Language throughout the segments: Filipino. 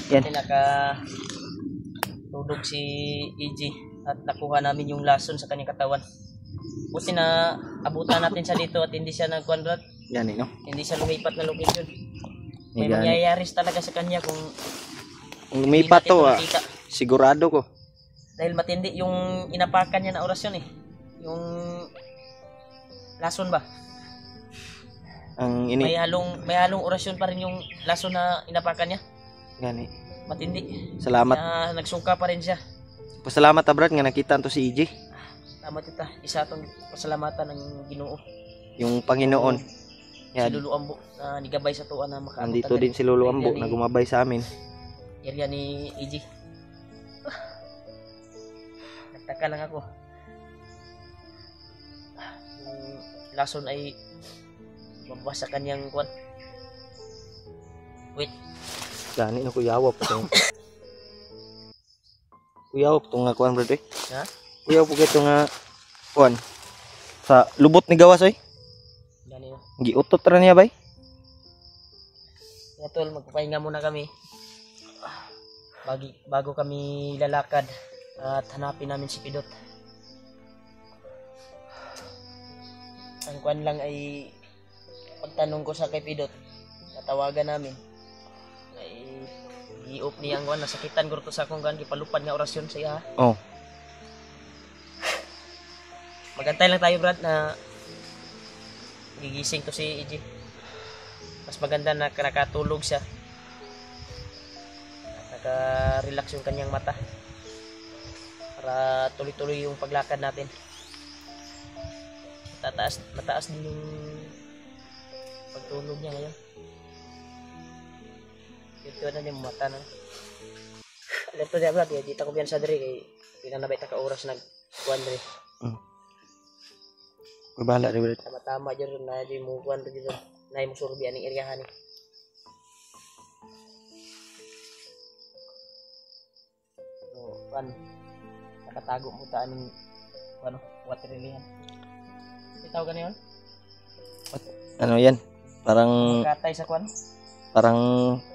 Yan. Nakatulog si EG at nakuha namin yung lason sa kanyang katawan. Buti na abutan natin siya dito at hindi siya nagkuanrat. Yan no? Hindi siya lumipat na location. May Yan. mangyayari talaga sa kanya kung lumipat to sigurado ko. Dahil matindi yung inapakan niya na orasyon eh. Yung lason ba? Ang May halong orasyon pa rin yung lason na inapakan niya. Gani. Matindi. Salamat. Na nagsungka pa rin siya. Pasalamat brad nga nakita to si EJ. Salamat ita. Isa itong pasalamatan ng Ginoo. Yung Panginoon. Si Lulu Ambo na nigabay sa tuwa na makaabot. Andito din si Lulu Ambo na gumabay sa amin. Area ni EJ. Nagtaka lang ako. Yung lason ay mabasa kanyang kwan. Wait. Gani na kuyawa pa itong kuyawa pa itong nga kuwan brad eh. Ha? Kuyawa po ito nga kuwan sa lubot ni gawas eh. Gani no. Giutot ra niya bay. Kaya tol, magpapahinga muna kami. Bago kami lalakad at hanapin namin si Pidot. Ang kwan lang ay pagtanong ko sa kay Pidot, natawagan namin. Ay giop niya ang kwan, nasakitan ko to sa akong gan gipalupad nga orasyon sa iya. Oh. Magantay lang tayo brad na gigising to si EJ. Mas maganda na nakatulog siya. Naka-relax yung kanyang mata. Para tuloy-tuloy yung paglakad natin. Mataas din yung pagtulog niya ngayon. Dito na yung mata na. Alam to diya brad, dito ko biyan sa diri kay pinanabay ta ka oras nag-kuan diri. Babala rin brad. Tama-tama dyan na di mo kuan dito. Na yung surbi aning area ni. So, kan nakatago mo ta aning ano, water lilihan. Itaw gani yon? Ano yan? Parang Katay sa kuan. parang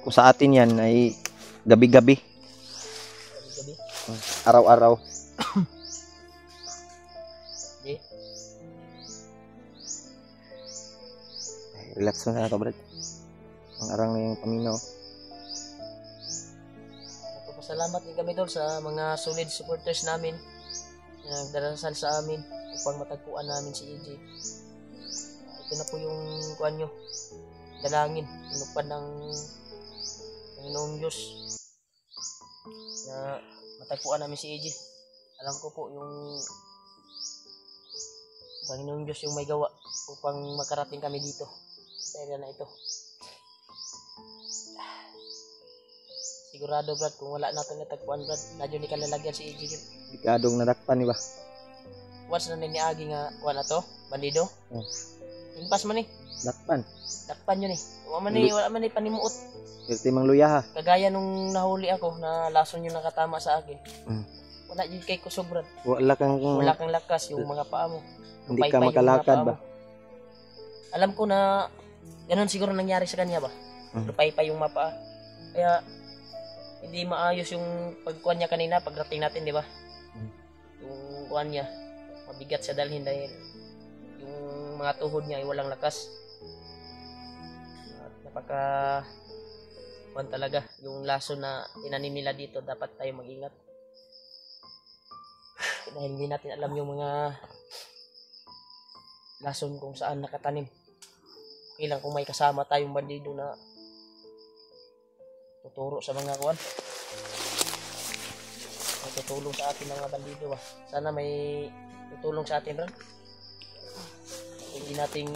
kung sa atin yan ay gabi-gabi. Gabi. Araw-araw. Di. Relax mo na ito, brad. Ang arang na yung paminaw. Nagpapasalamat din kami tol sa mga solid supporters namin na nagdarasal sa amin upang matagpuan namin si EJ. Ito na po yung kuan nyo. Dalangin, inupad ng Panginoong Diyos na matagpuan namin si EJ. Alam ko po yung Panginoong Diyos yung may gawa upang makarating kami dito sa area na ito. Sigurado brad, kung wala natin natagpuan brad, nadyo ni kalalagyan si EJ. Ikadong nadakpan ni ba? Once na niniagi nga, wala to, bandido. Impas man eh. Dakpan. Takpan yun eh. Wala man eh panimuot. Pirti mang luya ha. Kagaya nung nahuli ako na lason yung nakatama sa akin. Wala yun kay kusog brad. Wala kang lakas yung mga paa mo. hindi ka makalakad ba? Alam ko na ganun siguro nangyari sa kanya ba? Lupay-pay yung mapa. Kaya hindi maayos yung pagkuhan niya kanina pagdating natin, di ba? Yung kuhan niya mabigat sa dalhin dahil yung mga tuhod niya ay walang lakas. At napaka kuhan talaga yung laso na tinanim nila dito, dapat tayo mag-ingat. Dahil hindi natin alam yung mga lason kung saan nakatanim. Okay lang kung may kasama tayong bandido na tuturo sa mga kuwan. May tutulong sa atin mga bandido ba. Sana may tutulong sa atin rin. Hindi nating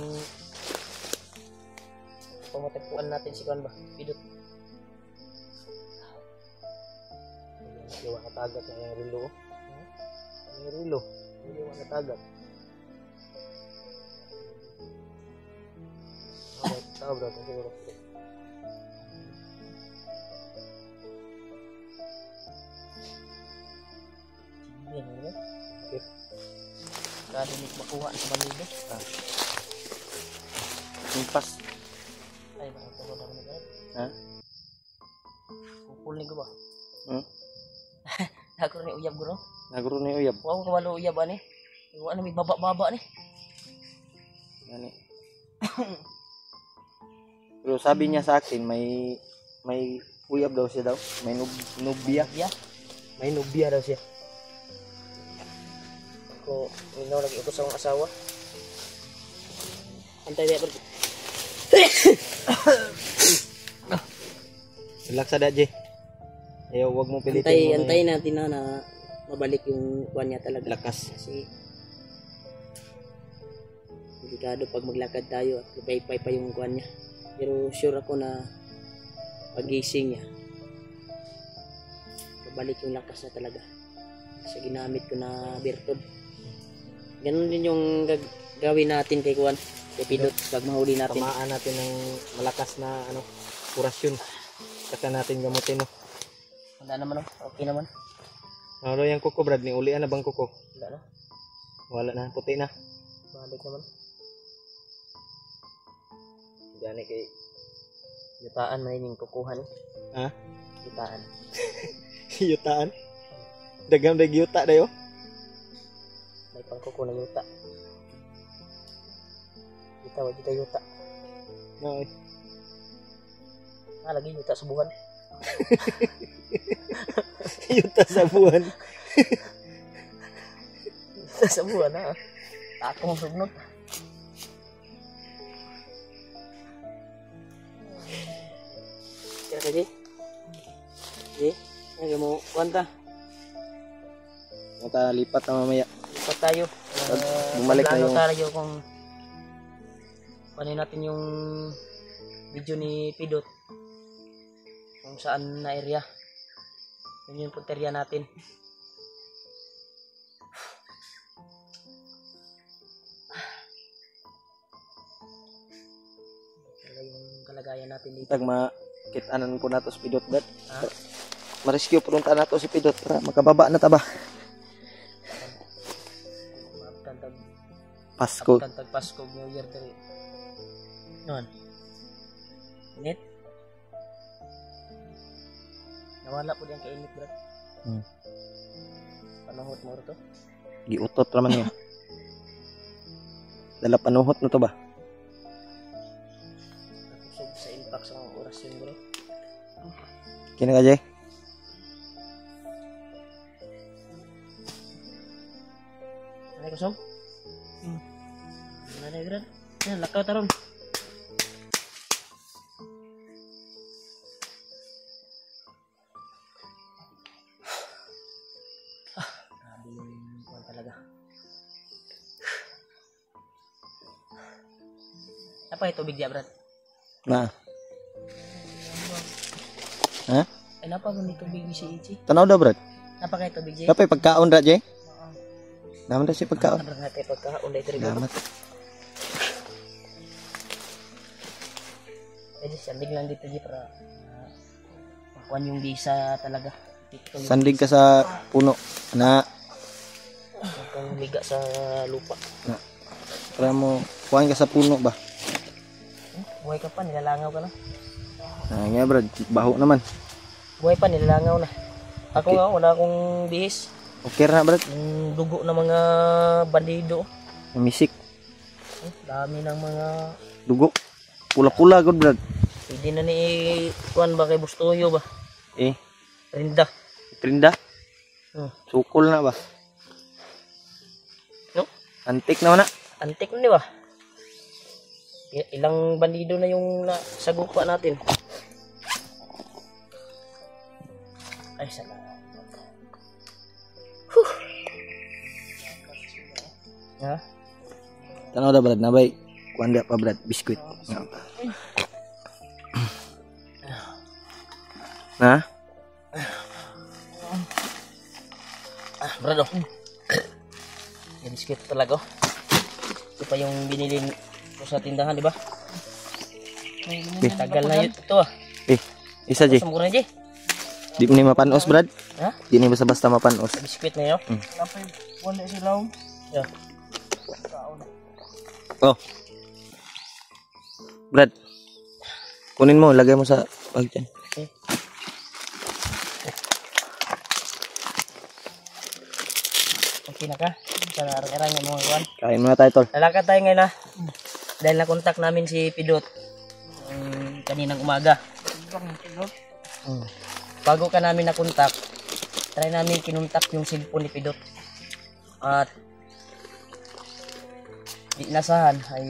pamatagpuan natin si kuwan ba. Pidot. Iwan na tagat ng rilo. Ang rilo. Iwan na tagat. Tahu bro, siguro. Yan ano? Okay. Kadinig makuha sa bandido. Impas. Ay, baka ito daw na. Ha? Kupul ni Nagro ni uyab. Wow, kabalo uyab ani. Iwa na may baba-baba ni. Gani. Pero sabi niya sa akin may uyab daw siya daw. May nubya. Yeah. May nubya daw siya. Ako, minaw lagi ako sa akong asawa. Antay dia bro. Relax sa dadje. Ayaw, wag mo pilitin. Antay natin na mabalik yung kuwan niya talaga. Lakas. Kasi delikado pag maglakad tayo at paypay pa yung kuwan niya. Pero sure ako na pagising niya babalik yung lakas na talaga. Kasi ginamit ko na Bertod. Ganun din yung gawin natin kay kuwan. Kay Pidot pag mahuli natin. Tamaan natin ng malakas na kurasyon. Saka natin gamutin no. Wala naman okay naman. Ano yung kuko Brad? Ni ulian na bang kuko? Wala na. Wala na, puti na. Balik naman. Gani kay Yutaan man yung kukuhan. ha? Yutaan. Yutaan. Dagang yuta dayo. May pangkuko na yuta. Wag kita yuta. No. Lagi yuta sa buwan. Yuta sa buwan. Yuta sa buwan ha. Takong sugnot. Kira ka, Jay? Jay? Yan mo, kuwanta. Nakalipat na mamaya. Lipat tayo. Bumalik na yung tayo kung panin natin yung video ni Pidot. Kung saan na area. Yun yung punteriya natin. Yung kalagayan natin dito. tag makitanan po nato si Pidot Brad. Ha? Ma-rescue punta nato si Pidot para makababa na taba. Pasko. Tag Pasko New Year diri. Non. Init. Nawala po diyan kay init, bro. Panuhot mo to. Giutot raman niya. Dala panuhot na to ba? Natusog sa impact sa mga oras yun, bro. Kini ka Jay? Ano kusog? Ano na yun? Yan, lakaw taron. Grabe yung kuwan talaga. Apa itu tubig dia, Brad? Na. Ha? Ay, napa ba may tubig si Ichi? Tanaw daw Brad. Napa kay tubig, Jay? Dapat pagkaon ra Jay. Naman daw si pagkaon. Ano nga tayo pagkaon dahil ito rin. Naman. Pwede sandig lang dito, Jay, para makuhan yung visa talaga. Dito, Sandig ka sa puno na huwag kang liga sa lupa. para mo kuhan ka sa puno ba. Buhay ka pa, nilalangaw ka na. Ah, nga Brad, baho naman. Buhay pa, nilalangaw na. Ako Okay. nga, wala akong bihis. Okay na Brad. Yung dugo ng mga bandido. Misik, Dami ng mga... dugo. Pula-pula good Brad. Pwede na ni Juan ba kay Bustoyo ba? Eh, Rinda. trinda. Sukol na ba? No? Antik na na. Antik na, di ba? Ilang bandido na yung sagupa natin. Ay, salamat. Ha? Tanaw da Brad, nabay. Kuanda pa Brad, biskuit. Ha? Brado. Yung biscuit talaga. Ito pa yung binili ko sa tindahan, di ba? Tagal na yun ito ah. Eh, isa Jay. Sa mura na, Jay. Di mo ni mapanos Brad? Ha? Di ni basta-basta mapanos. Biscuit na yun. Napay wala silaw. Yeah. Oh. Brad. Kunin mo, lagay mo sa bag dyan. Okay. pinaka. Sa arang-arang yung mga kuwan. Kain muna tayo, tol. Lalakad tayo ngayon ha. Dahil na-contact namin si Pidot. Kaninang umaga. Bago ka namin na-contact, try namin kinuntak yung cellphone ni Pidot. At di nasahan ay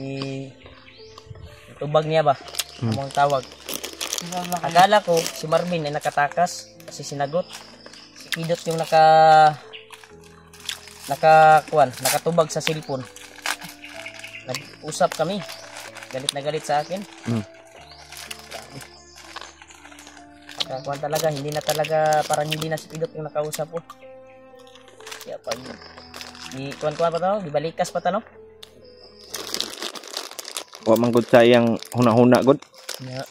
tubag niya ba? Ang tawag. Akala ko si Marvin ay nakatakas kasi sinagot. Si Pidot yung nakatubag sa cellphone. Nag-usap kami. Galit na galit sa akin. Nakakuan talaga, hindi na talaga, parang hindi na si Pidot yung nakausap ko. Kaya pag kuan-kuan pa to, gibalikas pa to, no? Wa man gud sa iyang huna-huna gud. Yeah.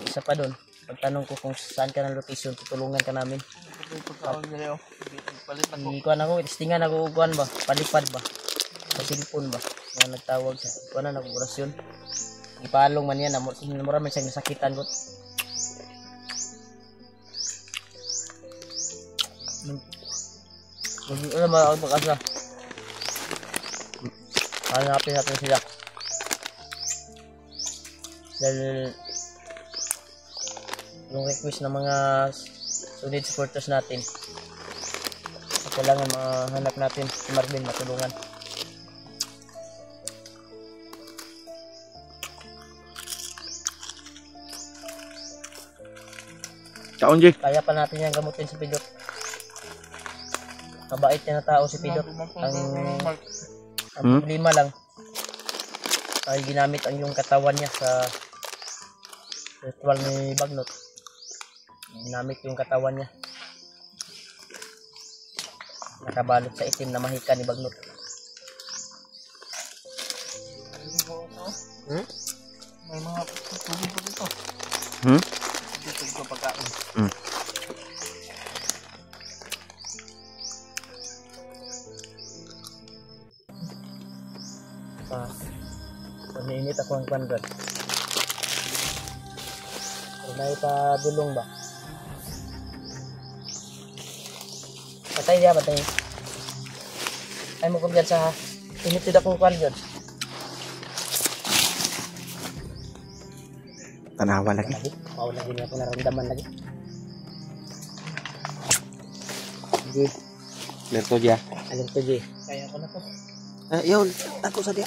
Isa pa doon, pagtanong ko kung saan ka ng location, tutulungan ka namin. Kuan ako, testingan ako kuan ba, palipad ba, sa cellphone ba, nga nagtawag siya. Kuan na nag-orasyon. Ipaalong man yan, namura man siyang nasakitan ko. Ano ba ako pag-asa? Hanapin natin sila. Dahil yung request ng mga solid supporters natin, kailangan mahanap natin si Marvin, matulungan. Kaon, Jay. Kaya pa natin yung gamutin si Pidot. Mabait niya na tao si Pidot. Ang problema lang ay ginamit ang yung katawan niya sa ritual ni Bagnot. Ginamit yung katawan niya. Nakabalot sa itim na mahika ni Bagnot. May mga tubig pa dito. Dito ko pagkain. Pag-iinit ako ang kwandan. May pa-dulong ba? Patay dia, patay. Ay mo kong dyan sa initid akong kwandan. Tanawa lagi. Mau lagi niya ako naramdaman lagi. Hindi. Lerto dia. Alam ko, Jay. Kaya ko na to. Yun, ako sa dia.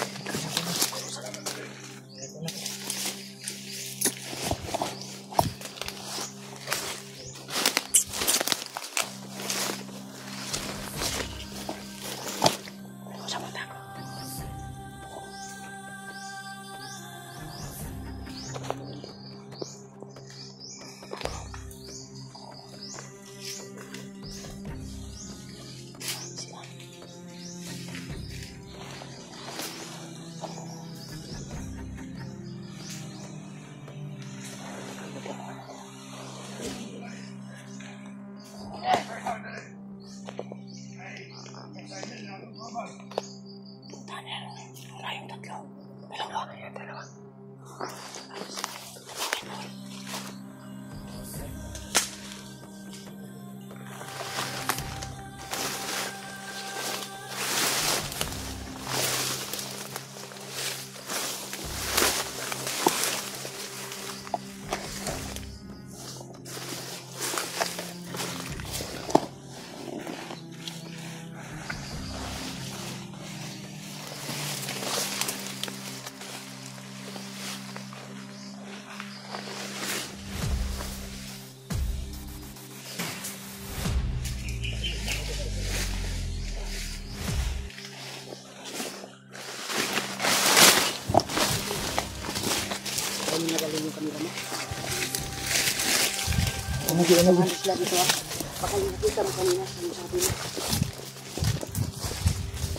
Baka nakita mo kanina sa sabi mo.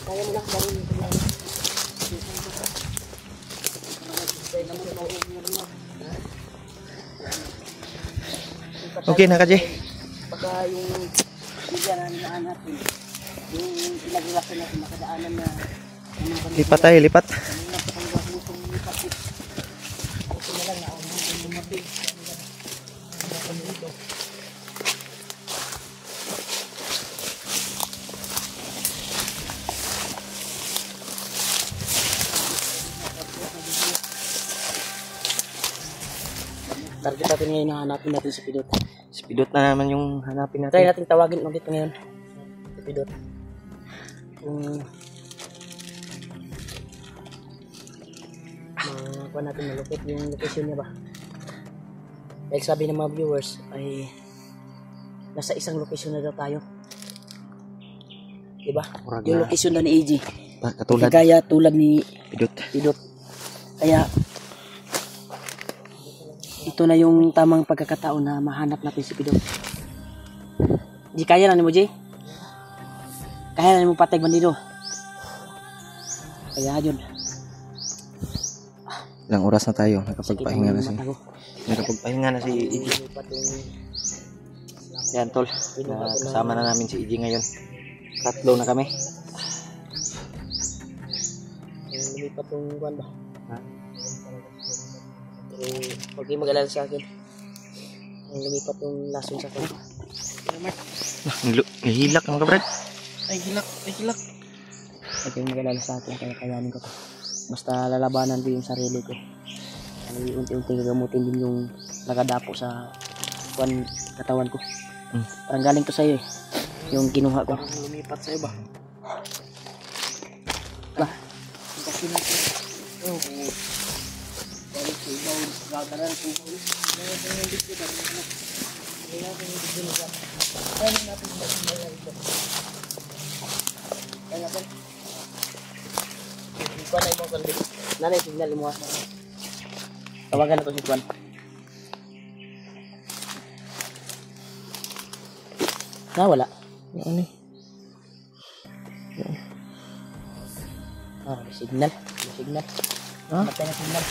Kaya mo lang barin yung kanina. Okay na ka, Jay. Baka yung bigyan na natin, yung pinag-ilasin natin, makadaanan na Lipat tayo, lipat. Target natin ngayon na hanapin natin si Pidot. Si Pidot na naman yung hanapin Try natin. natin tawagin ulit ngayon. Si Pidot. Kung makuha natin malupit yung location niya ba. Dahil sabi ng mga viewers ay nasa isang location na daw tayo. Diba? Murag Yung na. location na ni AJ. Katulad Kagaya tulad ni Pidot. Pidot. Kaya ito na yung tamang pagkakataon na mahanap natin si Pidot. Di kaya na ni mo, Jay? Kaya na ni mo patay bandido. Kaya yun. Ilang oras na tayo. Nakapagpahinga na si Mata ko. Nakapagpahinga na si EJ. Lumipat yung- Yan tol. Kasama na namin si EJ ngayon. Tatlo na kami. Lumipat yung buwan ba? Ha? Pero huwag kayong mag-alala sa akin. Lumipat yung lason sa akin. Nahilak mga kabrad. Ay, hilak. Ay, hilak. Huwag kayong mag-alala sa akin. Kaya kayanin ko to. Basta lalabanan ko yung sarili ko. Ay, unti-unti gagamutin din yung nakadapo sa katawan ko. Parang galing to sa'yo eh. Yung kinuha ko. Parang lumipat sa'yo ba? Ba? Kasi natin. Oh, balik sa ibaw. Gagaran po. Kuan ay mo kalbi. Nanay signal mo. Tawagan na to si Kuan. Wala. Ano? Ah, may signal. May signal. Ha? Matay na signal.